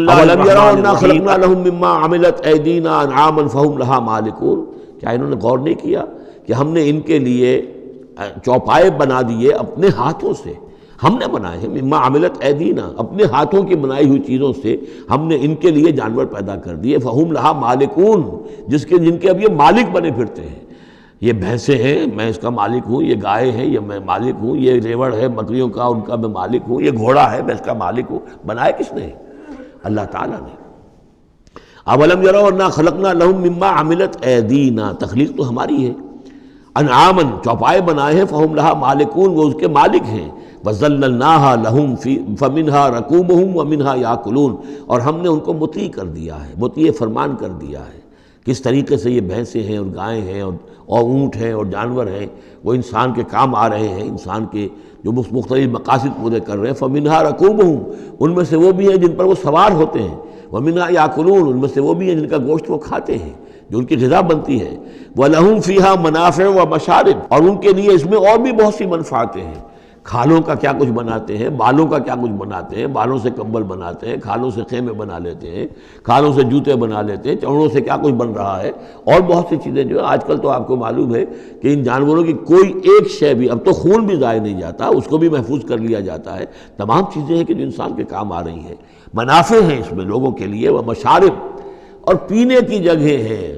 اللہ الرحمن الرحیم لهم مما عملت ایدینا انعاما فهم لها مالکون. کیا انہوں نے غور نہیں کیا کہ ہم نے ان کے لیے چوپائے بنا دیے اپنے ہاتھوں سے، ہم نے بنائے ہیں، مما عملت ایدینا، اپنے ہاتھوں کی بنائی ہوئی چیزوں سے ہم نے ان کے لیے جانور پیدا کر دیے، فہم لہا مالکون، جن کے اب یہ مالک بنے پھرتے ہیں. یہ بھینسیں ہیں، میں اس کا مالک ہوں، یہ گائے ہیں، یہ میں مالک ہوں، یہ ریوڑ ہے بکریوں کا، ان کا میں مالک ہوں، یہ گھوڑا ہے، میں اس کا مالک ہوں. بنائے کس نے؟ اللہ تعالیٰ نے. اولم یروا انا خلقنا لهم مما عملت ایدینا، تخلیق تو ہماری ہے. انعامن، چوپائے بنائے ہیں، فہم لہا مالکون، وہ اس کے مالک ہیں. وَذَلَّلْنَاهَا لَهُمْ فَمِنْهَا رَكُوبُهُمْ وَمِنْهَا يَأْكُلُونَ، اور ہم نے ان کو مطیع کر دیا ہے، مطیع فرمان کر دیا ہے. کس طریقے سے یہ بھینسیں ہیں اور گائیں ہیں اور اونٹ ہیں اور جانور ہیں، وہ انسان کے کام آ رہے ہیں، انسان کے جو مختلف مقاصد پورے کر رہے ہیں. فَمِنْهَا رَكُوبُهُمْ، ان میں سے وہ بھی ہیں جن پر وہ سوار ہوتے ہیں. وَمِنْهَا يَأْكُلُونَ، ان میں سے وہ بھی ہیں جن کا گوشت وہ کھاتے ہیں، جو ان کی غذا بنتی ہے. وَلَهُمْ فِيهَا مَنَافِعُ وَمَشَارِبُ، اور ان کے لیے اس میں اور بھی بہت سی منفعتیں ہیں. کھالوں کا کیا کچھ بناتے ہیں، بالوں کا کیا کچھ بناتے ہیں، بالوں سے کمبل بناتے ہیں، کھالوں سے خیمے بنا لیتے ہیں، کھالوں سے جوتے بنا لیتے ہیں، چمڑوں سے کیا کچھ بن رہا ہے، اور بہت سی چیزیں جو آج کل تو آپ کو معلوم ہے کہ ان جانوروں کی کوئی ایک شے بھی، اب تو خون بھی ضائع نہیں جاتا، اس کو بھی محفوظ کر لیا جاتا ہے. تمام چیزیں ہیں کہ جو انسان کے کام آ رہی ہیں. منافع ہیں اس میں لوگوں کے لیے. وہ مشارب، اور پینے کی جگہیں ہیں،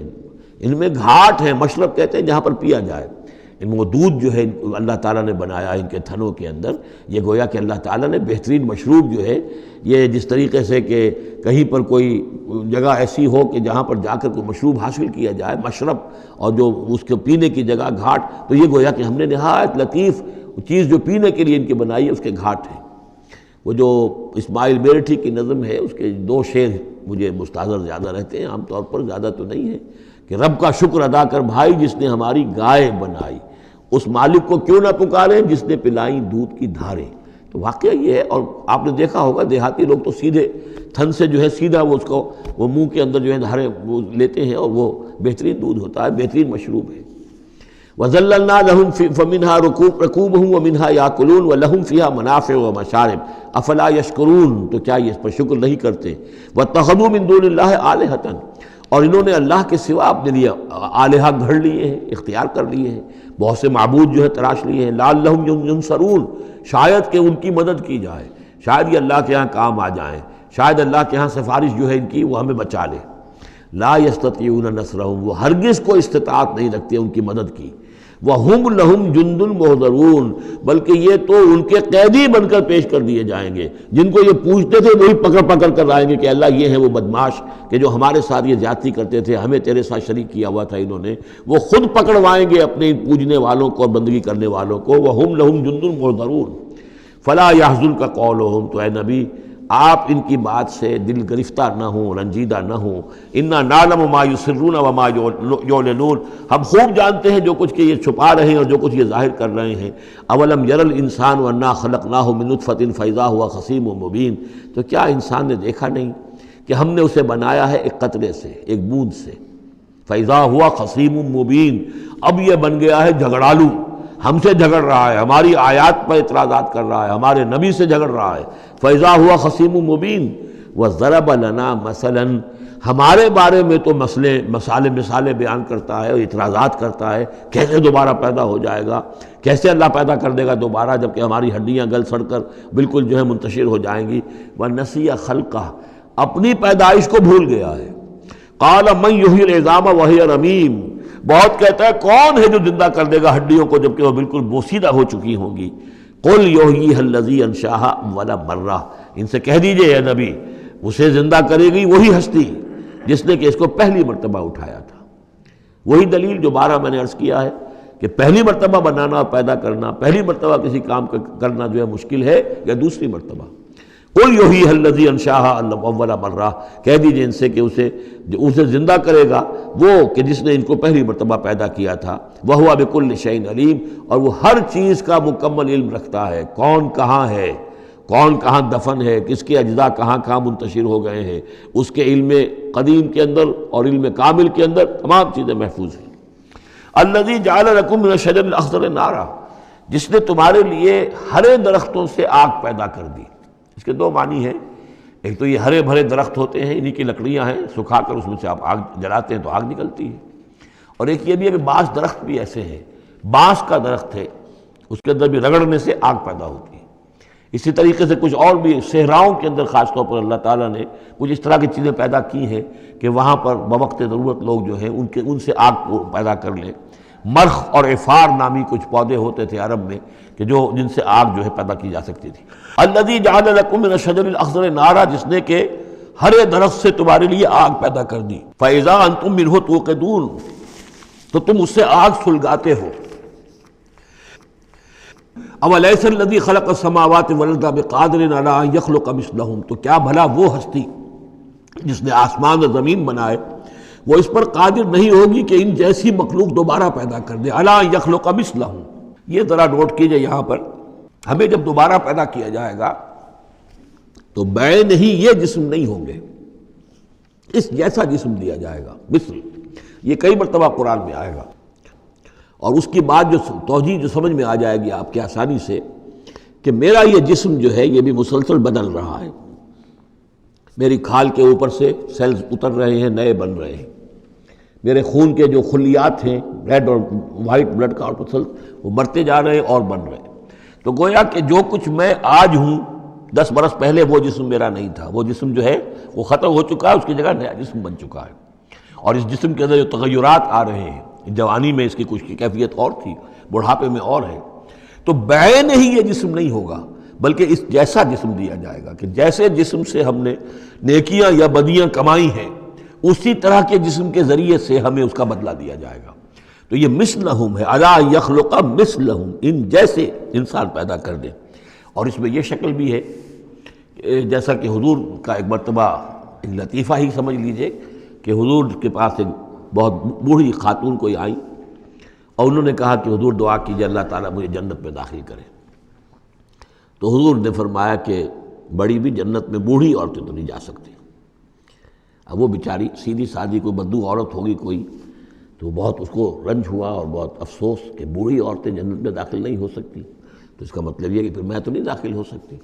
ان میں گھاٹ ہیں، مشرب کہتے ہیں جہاں پر پیا جائے. ان وہ دودھ جو ہے اللہ تعالیٰ نے بنایا ان کے تھنوں کے اندر، یہ گویا کہ اللہ تعالیٰ نے بہترین مشروب جو ہے، یہ جس طریقے سے کہ کہیں پر کوئی جگہ ایسی ہو کہ جہاں پر جا کر کوئی مشروب حاصل کیا جائے، مشرب، اور جو اس کے پینے کی جگہ گھاٹ، تو یہ گویا کہ ہم نے نہایت لطیف چیز جو پینے کے لیے ان کی بنائی ہے، اس کے گھاٹ ہیں. وہ جو اسماعیل میرٹھی کی نظم ہے، اس کے 2 شعر مجھے مستحضر زیادہ رہتے ہیں، عام طور پر زیادہ تو نہیں ہے، کہ رب کا شکر ادا کر بھائی جس نے ہماری گائے بنائی، اس مالک کو کیوں نہ پکاریں جس نے پلائیں دودھ کی دھاریں. تو واقعہ یہ ہے. اور آپ نے دیکھا ہوگا دیہاتی لوگ تو سیدھے تھن سے جو ہے سیدھا وہ اس کو وہ منہ کے اندر جو ہے دھاریں وہ لیتے ہیں، اور وہ بہترین دودھ ہوتا ہے، بہترین مشروب ہے. وَذَلَّلْنَا لَهُمْ فَمِنْهَا رَكُوبُهُمْ وَمِنْهَا يَأْكُلُونَ وَلَهُمْ فِيهَا مَنَافِعُ وَمَشَارِبُ أَفَلَا يَشْكُرُونَ، تو کیا یہ اس پر شکر نہیں کرتے. وَاتَّخَذُوا مِن دُونِ اللَّهِ آلِهَةً، اور انہوں نے اللہ کے سوا اپنے لیے آلہہ گھڑ لیے ہیں، اختیار کر لیے ہیں، بہت سے معبود جو ہے تراش لیے ہیں. لَعَلَّهُمْ يُنصَرُونَ، شاید کہ ان کی مدد کی جائے، شاید یہ اللہ کے ہاں کام آ جائیں، شاید اللہ کے ہاں سفارش جو ہے ان کی وہ ہمیں بچا لے. لا يستطيعون نصرهم، وہ ہرگز کو استطاعت نہیں رکھتے ان کی مدد کی. وَهُمْ لَهُمْ جُنْدٌ مُحْضَرُونَ، بلکہ یہ تو ان کے قیدی بن کر پیش کر دیے جائیں گے. جن کو یہ پوچھتے تھے وہی پکڑ پکڑ کر لائیں گے کہ اللہ یہ ہیں وہ بدماش کہ جو ہمارے ساتھ یہ زیادتی کرتے تھے، ہمیں تیرے ساتھ شریک کیا ہوا تھا انہوں نے، وہ خود پکڑوائیں گے اپنے پوجنے والوں کو اور بندگی کرنے والوں کو. وَهُمْ لَهُمْ جُنْدٌ مُحْضَرُونَ فَلَا يَحْزُنْكَ قَوْلُهُمْ، تو اے نبی آپ ان کی بات سے دل گرفتہ نہ ہوں، رنجیدہ نہ ہوں. اِنَّا نَعْلَمُ مَا يُسِرُّونَ وَمَا يُعْلِنُونَ، ہم خوب جانتے ہیں جو کچھ کہ یہ چھپا رہے ہیں اور جو کچھ یہ ظاہر کر رہے ہیں. اَوَلَمْ يَرَ الْإِنسَانُ أَنَّا خَلَقْنَاهُ مِن نُطْفَةٍ فَإِذَا هُوَ خَصِيمٌ مُبِينٌ، تو کیا انسان نے دیکھا نہیں کہ ہم نے اسے بنایا ہے ایک قطرے سے، ایک بوند سے. فَإِذَا هُوَ خَصِيمٌ مُبِينٌ، اب یہ بن گیا ہے جھگڑالو، ہم سے جھگڑ رہا ہے، ہماری آیات پر اعتراضات کر رہا ہے، ہمارے نبی سے جھگڑ رہا ہے. فَإِذَا هُوَ خَصِيمٌ مُبِينٌ وَضَرَبَ لَنَا مَثَلًا، ہمارے بارے میں تو مثالیں بیان کرتا ہے اور اعتراضات کرتا ہے، کیسے دوبارہ پیدا ہو جائے گا، کیسے اللہ پیدا کر دے گا دوبارہ جبکہ ہماری ہڈیاں گل سڑ کر بالکل جو ہے منتشر ہو جائیں گی. وَنَسِيَ خَلْقَهُ، اپنی پیدائش کو بھول گیا ہے. قَالَ مَن يُحْيِي الْعِظَامَ وَهِيَ رَمِيمٌ، بہت کہتا ہے کون ہے جو زندہ کر دے گا ہڈیوں کو جبکہ وہ بالکل بوسیدہ ہو چکی ہوں گی. قُلْ يُحْيِيهَا الَّذِي أَنشَأَهَا أَوَّلَ مَرَّةٍ، ان سے کہہ دیجئے اے نبی اسے زندہ کرے گی وہی ہستی جس نے کہ اس کو پہلی مرتبہ اٹھایا تھا. وہی دلیل جو بارہ میں نے عرض کیا ہے کہ پہلی مرتبہ بنانا اور پیدا کرنا، پہلی مرتبہ کسی کام کرنا جو ہے مشکل ہے یا دوسری مرتبہ. قُلْ يُحْيِيهَا الَّذِي أَنشَأَهَا أَوَّلَ مَرَّةٍ، کہہ دیجئے ان سے کہ اسے زندہ کرے گا وہ کہ جس نے ان کو پہلی مرتبہ پیدا کیا تھا. وَهُوَ بِكُلِّ شَيْءٍ عَلِيمٌ، اور وہ ہر چیز کا مکمل علم رکھتا ہے، کون کہاں ہے، کون کہاں دفن ہے، کس کے اجزاء کہاں کہاں منتشر ہو گئے ہیں، اس کے علم قدیم کے اندر اور علم کامل کے اندر تمام چیزیں محفوظ ہیں. الَّذِي جَعَلَ لَكُم مِّنَ الشَّجَرِ الْأَخْضَرِ نَارًا، جس نے تمہارے لیے ہرے درختوں سے آگ پیدا کر دی. اس کے 2 معنی ہیں. ایک تو یہ ہرے بھرے درخت ہوتے ہیں، انہی کی لکڑیاں ہیں، سکھا کر اس میں سے آپ آگ جلاتے ہیں تو آگ نکلتی ہے. اور ایک یہ بھی ہے کہ بعض درخت بھی ایسے ہیں، بانس کا درخت ہے، اس کے اندر بھی رگڑنے سے آگ پیدا ہوتی ہے. اسی طریقے سے کچھ اور بھی صحراؤں کے اندر خاص طور پر اللہ تعالیٰ نے کچھ اس طرح کی چیزیں پیدا کی ہیں کہ وہاں پر بوقت ضرورت لوگ جو ہیں ان سے آگ کو پیدا کر لیں. مرخ اور عفار نامی کچھ پودے ہوتے تھے عرب میں کہ جن سے آگ جو ہے پیدا کی جا سکتی تھی. الذی جعل لکم من الشجر الاخضر نارا، جس نے کہ ہرے درخت سے تمہارے لیے آگ پیدا کر دی. فاذا انتم منہ توقدون، تو تم اس سے آگ سلگاتے ہو. اولیس الذی خلق السماوات والارض بقادر علی ان یخلق مثلہم، تو کیا بھلا وہ ہستی جس نے آسمان و زمین بنائے وہ اس پر قادر نہیں ہوگی کہ ان جیسی مخلوق دوبارہ پیدا کر دے. علی ان یخلق مثلہم، یہ ذرا نوٹ کیجئے یہاں پر، ہمیں جب دوبارہ پیدا کیا جائے گا تو بین ہی یہ جسم نہیں ہوں گے، اس جیسا جسم دیا جائے گا. مثل یہ کئی مرتبہ قرآن میں آئے گا، اور اس کی بات جو توجیہ جو سمجھ میں آ جائے گی آپ کے آسانی سے کہ میرا یہ جسم جو ہے یہ بھی مسلسل بدل رہا ہے. میری کھال کے اوپر سے سیلز اتر رہے ہیں، نئے بن رہے ہیں. میرے خون کے جو خلیات ہیں ریڈ اور وائٹ بلڈ کارپسل وہ مرتے جا رہے ہیں اور بن رہے ہیں. تو گویا کہ جو کچھ میں آج ہوں 10 برس پہلے وہ جسم میرا نہیں تھا. وہ جسم جو ہے وہ ختم ہو چکا ہے، اس کی جگہ نیا جسم بن چکا ہے. اور اس جسم کے اندر جو تغیرات آ رہے ہیں، جوانی میں اس کی کچھ کی کیفیت اور تھی، بڑھاپے میں اور ہے. تو بعین ہی یہ جسم نہیں ہوگا بلکہ اس جیسا جسم دیا جائے گا کہ جیسے جسم سے ہم نے نیکیاں یا بدیاں کمائی ہیں اسی طرح کے جسم کے ذریعے سے ہمیں اس کا بدلہ دیا جائے گا. تو یہ مثلہم ہے، الی یخلق مثلہم، ان جیسے انسان پیدا کر دے. اور اس میں یہ شکل بھی ہے جیسا کہ حضور کا ایک مرتبہ ایک لطیفہ ہی سمجھ لیجئے کہ حضور کے پاس ایک بہت بوڑھی خاتون کوئی آئی اور انہوں نے کہا کہ حضور دعا کیجئے اللہ تعالیٰ مجھے جنت میں داخل کرے. تو حضور نے فرمایا کہ بڑی بھی جنت میں بوڑھی عورتیں تو نہیں جا سکتی. اب وہ بیچاری سیدھی سادھی کوئی بدو عورت ہوگی کوئی، تو بہت اس کو رنج ہوا اور بہت افسوس کہ بوڑھی عورتیں جنت میں داخل نہیں ہو سکتی. تو اس کا مطلب یہ کہ پھر میں تو نہیں داخل ہو سکتی.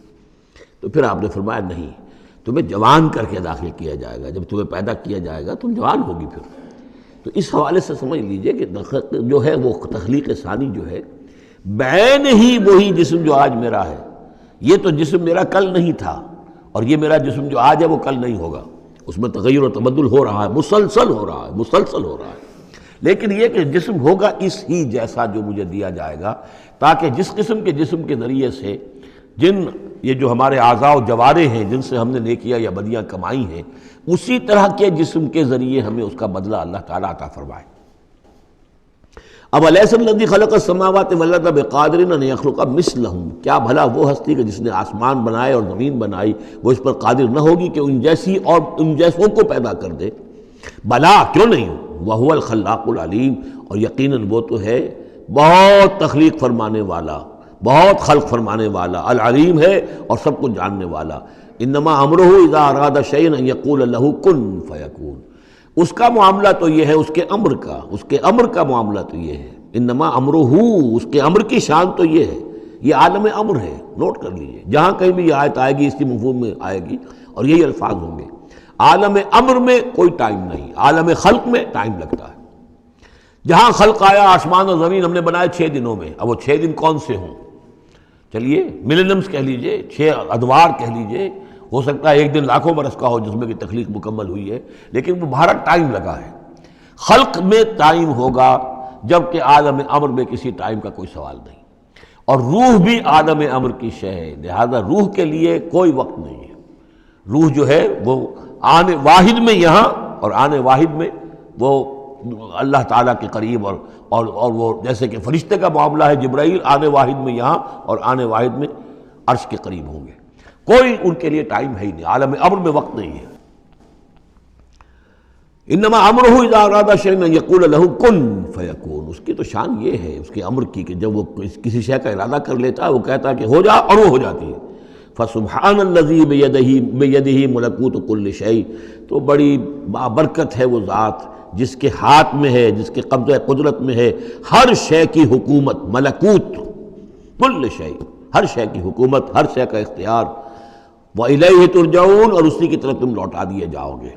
تو پھر آپ نے فرمایا نہیں، تمہیں جوان کر کے داخل کیا جائے گا. جب تمہیں پیدا کیا جائے گا تم جوان ہوگی پھر. تو اس حوالے سے سمجھ لیجئے کہ جو ہے وہ تخلیق ثانی جو ہے بعین ہی وہی جسم جو آج میرا ہے. یہ تو جسم میرا کل نہیں تھا، اور یہ میرا جسم جو آج ہے وہ کل نہیں ہوگا. اس میں تغیر و تبدل ہو رہا ہے، مسلسل ہو رہا ہے، مسلسل ہو رہا ہے. لیکن یہ کہ جسم ہوگا اس ہی جیسا جو مجھے دیا جائے گا، تاکہ جس قسم کے جسم کے ذریعے سے یہ جو ہمارے اعضاء و جوارح ہیں جن سے ہم نے نیکیاں یا بدیاں کمائی ہیں، اسی طرح کے جسم کے ذریعے ہمیں اس کا بدلہ اللہ تعالیٰ عطا فرمائے. اب الیس الذی خلق السماوات والارض بقادر ان یخلق مثلہم، کیا بھلا وہ ہستی کہ جس نے آسمان بنائے اور زمین بنائی وہ اس پر قادر نہ ہوگی کہ ان جیسی اور ان جیسوں کو پیدا کر دے. بلا، کیوں نہیں، وہو الخلاق العلیم، اور یقیناً وہ تو ہے بہت تخلیق فرمانے والا، بہت خلق فرمانے والا، العلیم ہے اور سب کو جاننے والا. انما امرہ اذا اراد شیئا ان یقول لہ کن فیکون. اس کا معاملہ تو یہ ہے، اس کے امر کا معاملہ تو یہ ہے. انما امرہ، اس کے امر کی شان تو یہ ہے. یہ عالم امر ہے، نوٹ کر لیجئے. جہاں کہیں بھی یہ آیت آئے گی اس کی مفہوم میں آئے گی اور یہی الفاظ ہوں گے. عالم امر میں کوئی ٹائم نہیں، عالم خلق میں ٹائم لگتا ہے. جہاں خلق آیا آسمان اور زمین ہم نے بنائے 6 دنوں میں. اب وہ 6 دن کون سے ہوں؟ چلیے ملینمز کہہ لیجئے، 6 ادوار کہہ لیجئے. ہو سکتا ہے ایک دن لاکھوں برس کا ہو جس میں کہ تخلیق مکمل ہوئی ہے، لیکن وہ بھارا ٹائم لگا ہے. خلق میں ٹائم ہوگا جبکہ عالم امر میں کسی ٹائم کا کوئی سوال نہیں. اور روح بھی عالم امر کی شے ہے، لہذا روح کے لیے کوئی وقت نہیں ہے. روح جو ہے وہ آنے واحد میں یہاں اور آنے واحد میں وہ اللہ تعالیٰ کے قریب، اور وہ جیسے کہ فرشتے کا معاملہ ہے، جبرائیل آنے واحد میں یہاں اور آنے واحد میں عرش کے قریب ہوں گے. کوئی ان کے لیے ٹائم ہے ہی نہیں، عالم امر میں وقت نہیں ہے. انما امرہ اذا اراد شیئا ان یقول لہ کن فیکون. اس کی تو شان یہ ہے اس کے امر کی کہ جب وہ کسی شے کا ارادہ کر لیتا ہے وہ کہتا ہے کہ ہو جا اور وہ ہو جاتی ہے. فسبحان الذی بیدہ ملکوت کل شیء. تو بڑی بابرکت ہے وہ ذات جس کے ہاتھ میں ہے، جس کے قبضہ قدرت میں ہے ہر شے کی حکومت. ملکوت کل شیء، ہر شے کی حکومت، ہر شے کا اختیار. وَإِلَيْهِ تُرْجَعُونَ، اور اسی کی طرف تم لوٹا دیے جاؤ گے۔